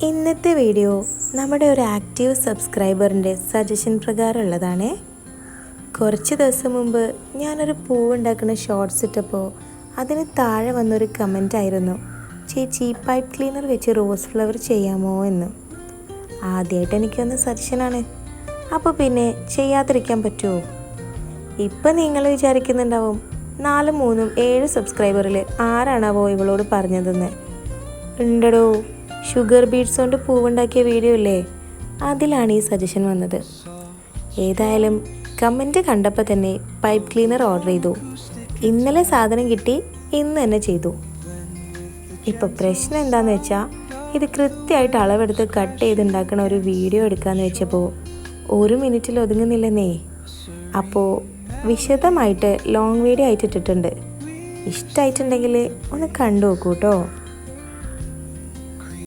ഇന്നത്തെ വീഡിയോ നമ്മുടെ ഒരു ആക്റ്റീവ് സബ്സ്ക്രൈബറിൻ്റെ സജഷൻ പ്രകാരമുള്ളതാണ്. കുറച്ച് ദിവസം മുമ്പ് ഞാനൊരു പൂവുണ്ടാക്കുന്ന ഷോർട്സ് ഇട്ടപ്പോൾ അതിന് താഴെ വന്നൊരു കമൻ്റ് ആയിരുന്നു, ചേച്ചി പൈപ്പ് ക്ലീനർ വെച്ച് റോസ് ഫ്ലവർ ചെയ്യാമോ എന്ന്. ആദ്യമായിട്ട് എനിക്കൊന്ന് സജഷനാണ്, അപ്പോൾ പിന്നെ ചെയ്യാതിരിക്കാൻ പറ്റുമോ? ഇപ്പം നിങ്ങൾ വിചാരിക്കുന്നുണ്ടാവും 4, 3, 7 സബ്സ്ക്രൈബറിൽ ആരാണാവോ ഇവളോട് പറഞ്ഞതെന്ന്. ഉണ്ടടോ, ഷുഗർ ബീഡ്സ് കൊണ്ട് പൂവുണ്ടാക്കിയ വീഡിയോ ഇല്ലേ, അതിലാണ് ഈ സജഷൻ വന്നത്. ഏതായാലും കമൻറ്റ് കണ്ടപ്പോൾ തന്നെ പൈപ്പ് ക്ലീനർ ഓർഡർ ചെയ്തു. ഇന്നലെ സാധനം കിട്ടി, ഇന്ന് തന്നെ ചെയ്തു. ഇപ്പോൾ പ്രശ്നം എന്താണെന്ന് വെച്ചാൽ, ഇത് കൃത്യമായിട്ട് അളവെടുത്ത് കട്ട് ചെയ്തുണ്ടാക്കുന്ന ഒരു വീഡിയോ എടുക്കാമെന്ന് വെച്ചപ്പോൾ 1 മിനിറ്റിൽ ഒതുങ്ങുന്നില്ലെന്നേ. അപ്പോൾ വിശദമായിട്ട് ലോങ് വീഡിയോ ആയിട്ട് ഇട്ടിട്ടുണ്ട്. ഇഷ്ടമായിട്ടുണ്ടെങ്കിൽ ഒന്ന് കണ്ടു നോക്കൂ കേട്ടോ.